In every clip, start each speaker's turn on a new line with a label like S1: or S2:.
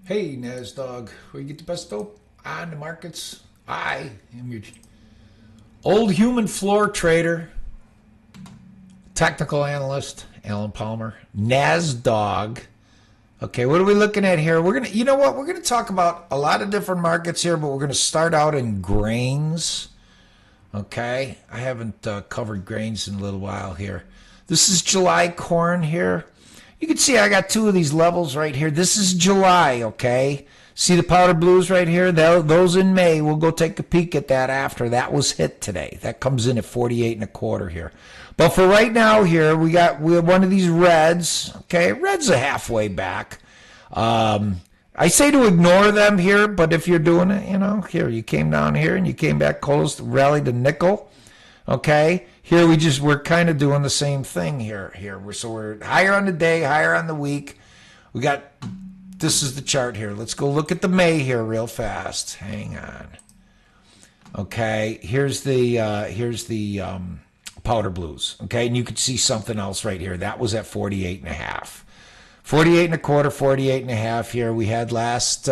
S1: Hey, NASDOG, where you get the best dope on the markets. I am your old human floor trader, technical analyst, Alan Palmer, NASDOG. Okay, what are we looking at here? You know what? We're gonna talk about a lot of different markets here, but we're gonna start out in grains. Okay, I haven't covered grains in a little while here. This is July corn here. You can see I got two of these levels right here. This is July, okay? See the powder blues right here? Those in May. We'll go take a peek at that after. That was hit today. That comes in at 48 and a quarter here. But for right now here, we have one of these reds, okay? Red's a halfway back. I say to ignore them here, but if you're doing it, here, you came down here and you came back close, rallied to nickel, okay? Here we're kind of doing the same thing here. So we're higher on the day, higher on the week. This is the chart here. Let's go look at the May here real fast. Hang on. Okay, here's the powder blues. Okay, and you could see something else right here. That was at 48 and a half. 48 and a quarter, 48 and a half here. We had last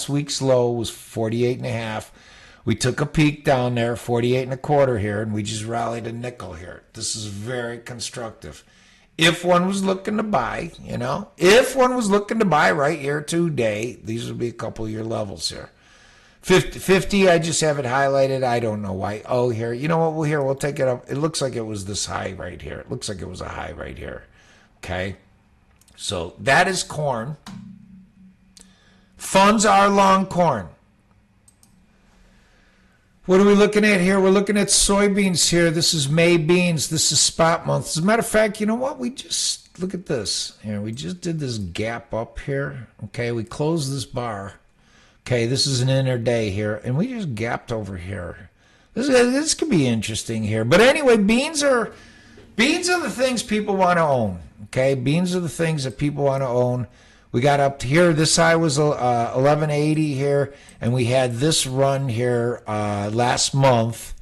S1: week's low was 48 and a half. We took a peek down there, 48 and a quarter here, and we just rallied a nickel here. This is very constructive. If one was looking to buy, if one was looking to buy right here today, these would be a couple of your levels here. 50, I just have it highlighted. I don't know why. Oh, here. You know what? We'll take it up. It looks like it was this high right here. It looks like it was a high right here. Okay. So that is corn. Funds are long corn. What are we looking at here? We're looking at soybeans here. This is May beans. This is spot month. As a matter of fact, you know what? Look at this. Here, we just did this gap up here. Okay, we closed this bar. Okay, this is an intraday here, and we just gapped over here. This could be interesting here. But anyway, beans are the things people want to own. Okay, beans are the things that people want to own. We got up to here. This high was 1180 here, and we had this run here last month,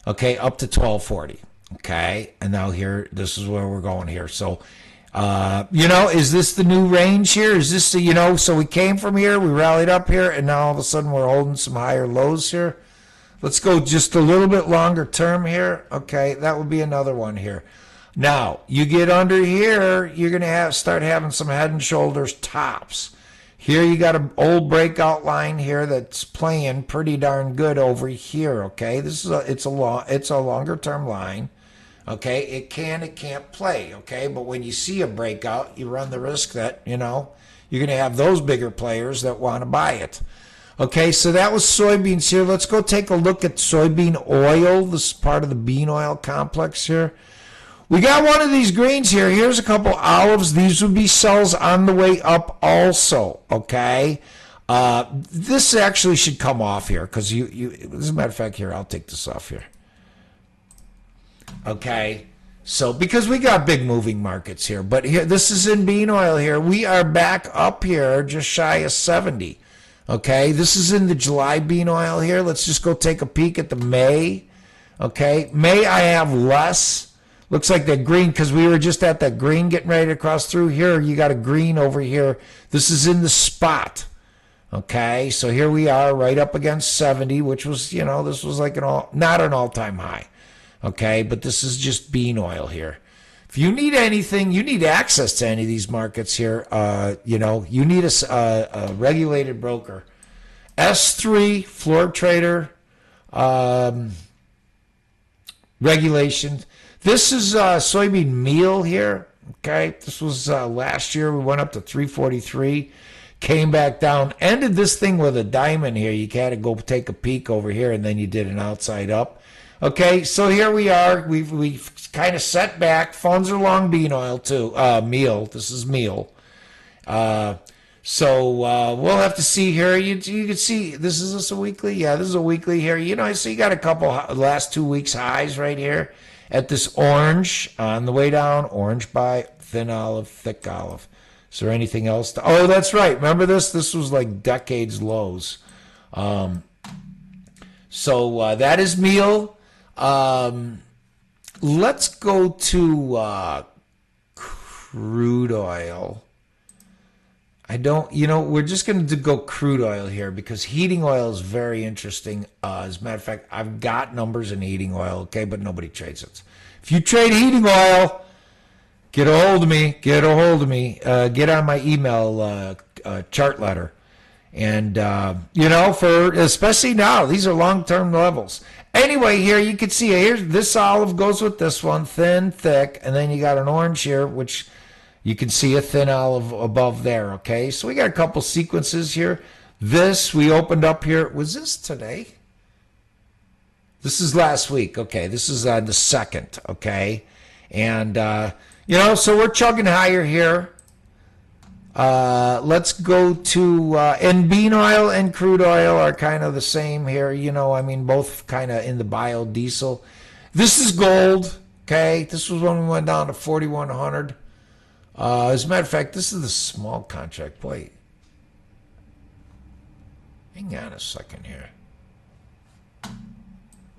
S1: okay, up to 1240. Okay, and now here, this is where we're going here. So, is this the new range here? Is this so we came from here, we rallied up here, and now all of a sudden we're holding some higher lows here. Let's go just a little bit longer term here. Okay, that would be another one here. Now, you get under here, you're going to start having some head and shoulders tops. Here you got an old breakout line here that's playing pretty darn good over here, okay? It's a longer term line. Okay? It can't play, okay? But when you see a breakout, you run the risk that, you're going to have those bigger players that want to buy it. Okay, so that was soybeans here. Let's go take a look at soybean oil. This is part of the bean oil complex here. We got one of these greens here. Here's a couple olives. These would be sells on the way up also, okay? This actually should come off here because as a matter of fact, here, I'll take this off here. Okay, so because we got big moving markets here, but here, this is in bean oil here. We are back up here just shy of 70, okay? This is in the July bean oil here. Let's just go take a peek at the May, okay? May I have less. Looks like that green, because we were just at that green getting ready to cross through here. You got a green over here. This is in the spot. Okay, so here we are right up against 70, which was, this was like not an all-time high. Okay, but this is just bean oil here. If you need anything, you need access to any of these markets here. You need a regulated broker. S3, floor trader, regulations. This is soybean meal here, okay? This was last year. We went up to 343, came back down, ended this thing with a diamond here. You had to go take a peek over here, and then you did an outside up. Okay, so here we are. We've kind of set back. Funds are long bean oil, too. Meal. This is meal. So we'll have to see here. You can see, is this a weekly? Yeah, this is a weekly here. So you got a couple last 2 weeks highs right here. At this orange on the way down, orange buy, thin olive, thick olive. Is there anything else? Oh, that's right. Remember this? This was like decades lows. So that is meal. Let's go to crude oil. I don't, we're just going to go crude oil here because heating oil is very interesting. As a matter of fact, I've got numbers in heating oil, okay, but nobody trades it. If you trade heating oil, get a hold of me. Get a hold of me. Get on my email chart letter. And, for especially now, these are long-term levels. Anyway, here you can see here's this olive goes with this one, thin, thick, and then you got an orange here, which you can see a thin olive above there, okay? So we got a couple sequences here. This we opened up here. Was this today? This is last week, okay? This is the 2nd, okay? And, so we're chugging higher here. Let's go to, and bean oil and crude oil are kind of the same here, both kind of in the biodiesel. This is gold, okay? This was when we went down to 4,100. As a matter of fact, this is the small contract. Wait. Hang on a second here.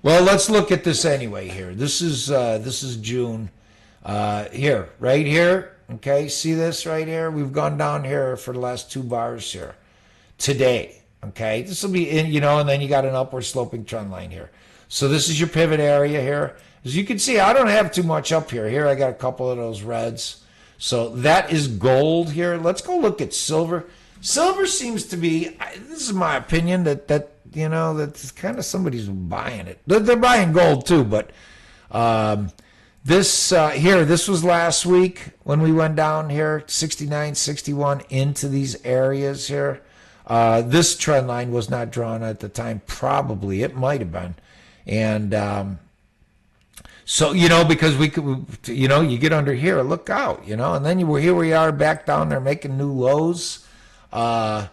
S1: Well, let's look at this anyway here. This is June. Here, right here. Okay, see this right here? We've gone down here for the last 2 bars here today. Okay, this will be in, and then you got an upward sloping trend line here. So this is your pivot area here. As you can see, I don't have too much up here. Here I got a couple of those reds. So that is gold here. Let's go look at silver. Silver seems to be, this is my opinion, that's kind of somebody's buying it. They're buying gold too, but this was last week when we went down here, 69, 61 into these areas here. This trend line was not drawn at the time. Probably it might have been. And so, because we could, you get under here, look out, and then here we are back down there making new lows. But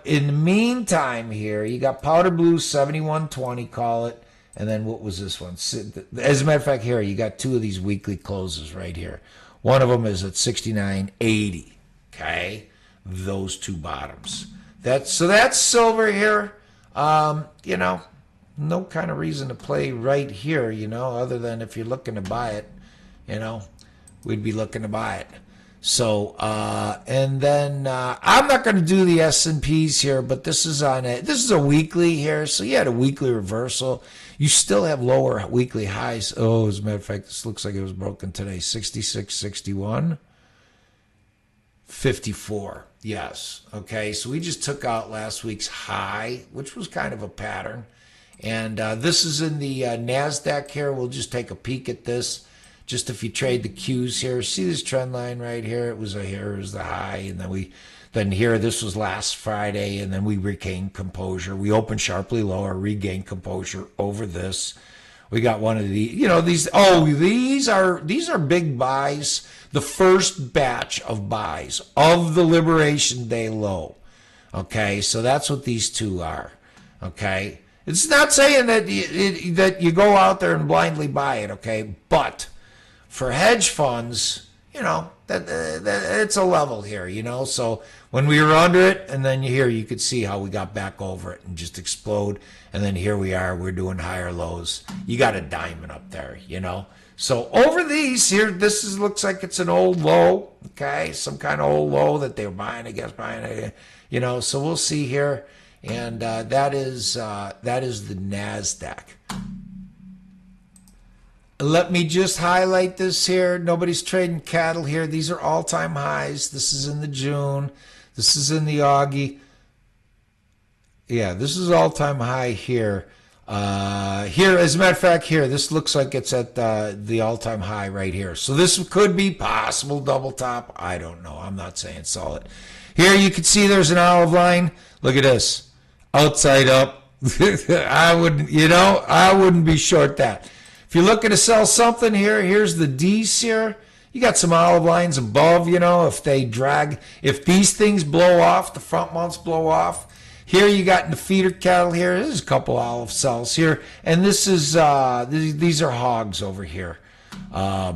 S1: in the meantime here, you got powder blue, 7120, call it. And then what was this one? As a matter of fact, here, you got 2 of these weekly closes right here. One of them is at 69.80, okay? Those 2 bottoms. That's silver here. No kind of reason to play right here, other than if you're looking to buy it, we'd be looking to buy it. So, and then I'm not going to do the S&Ps here, but this is a weekly here. So you had a weekly reversal. You still have lower weekly highs. Oh, as a matter of fact, this looks like it was broken today. 66, 61, 54. Yes. Okay. So we just took out last week's high, which was kind of a pattern. And this is in the NASDAQ here. We'll just take a peek at this. Just if you trade the Qs here, see this trend line right here? Here was the high, and then here, this was last Friday, and then we regained composure. We opened sharply lower, regained composure over this. We got one of these are big buys. The first batch of buys of the Liberation Day low. Okay, so that's what these 2 are. Okay, it's not saying that you go out there and blindly buy it. Okay, but for hedge funds, that it's a level here, So when we were under it, and then you could see how we got back over it and just explode. And then here we are, we're doing higher lows. You got a diamond up there, So over these here, looks like it's an old low, okay? Some kind of old low that they were buying, So we'll see here. And that is the NASDAQ. Let me just highlight this here. Nobody's trading cattle here. These are all-time highs. This is in the June. This is in the Augie. Yeah, this is all-time high here. Here, as a matter of fact, here, this looks like it's at the all-time high right here. So this could be possible double top. I don't know. I'm not saying solid. Here you can see there's an olive line. Look at this. Outside up. I wouldn't be short that. If you're looking to sell something here, here's the D's here. You got some olive lines above, if these things blow off, the front mounts blow off. Here you got in the feeder cattle here. There's a couple olive cells here. And this is, these are hogs over here. As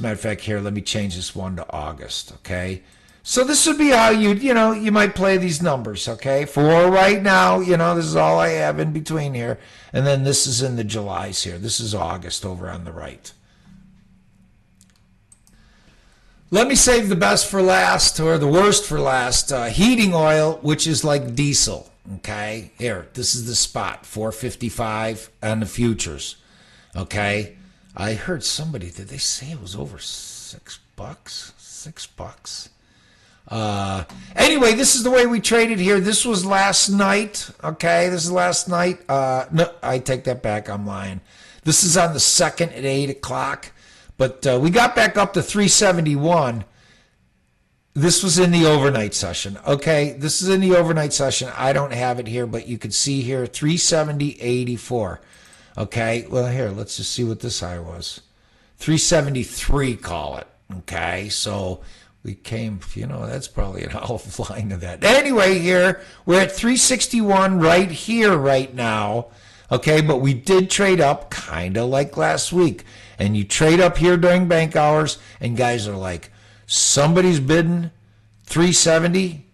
S1: a matter of fact, here, let me change this one to August, okay? So this would be how you might play these numbers, okay? For right now, this is all I have in between here. And then this is in the Julys here. This is August over on the right. Let me save the best for last, or the worst for last. Heating oil, which is like diesel. Okay, here, this is the spot, 455 on the futures. Okay, I heard somebody, did they say it was over $6? $6. Anyway, this is the way we traded here. This was last night. Okay, this is last night. No, I take that back. I'm lying. This is on the 2nd at 8 o'clock. But we got back up to 371. This was in the overnight session. Okay, this is in the overnight session. I don't have it here, but you can see here 370.84. Okay, well, here, let's just see what this high was. 373, call it. Okay, so we came, that's probably an outline of that. Anyway, here, we're at 361 right here right now. Okay, but we did trade up kind of like last week. And you trade up here during bank hours, and guys are like, somebody's bidding 370,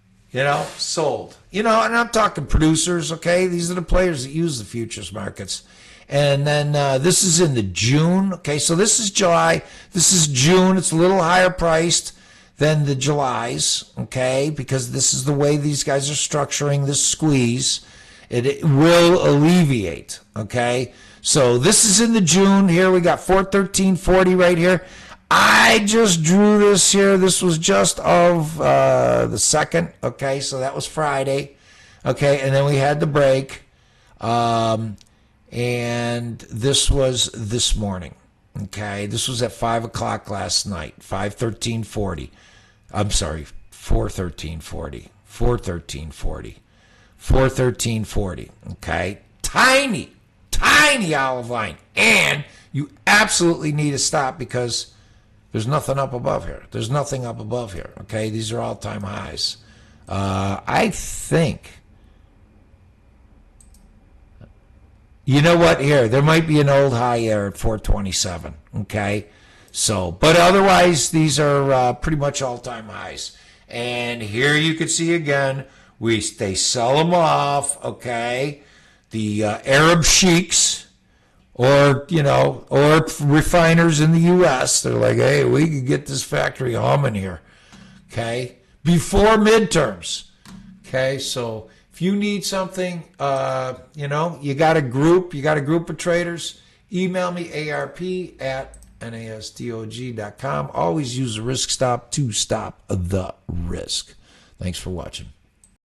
S1: sold. And I'm talking producers, okay? These are the players that use the futures markets. And then this is in the June, okay? So this is July. This is June. It's a little higher priced than the Julys, okay? Because this is the way these guys are structuring this squeeze. It will alleviate, okay? So this is in the June. Here we got 413.40 right here. I just drew this here. This was just of the 2nd, okay? So that was Friday, okay? And then we had the break, and this was this morning, okay? This was at 5 o'clock last night, 513.40. I'm sorry, 413.40, 413.40, 413.40, okay? Tiny olive line, and you absolutely need to stop because there's nothing up above here. There's nothing up above here. Okay, these are all-time highs. I think, you know what? Here, there might be an old high here at 427. Okay, so but otherwise these are pretty much all-time highs. And here you can see again, they sell them off. Okay. The Arab sheiks, or refiners in the U.S., they're like, hey, we could get this factory humming here, okay, before midterms, okay. So if you need something, you got a group of traders, email me, arp@nasdog.com. Always use a risk stop to stop the risk. Thanks for watching.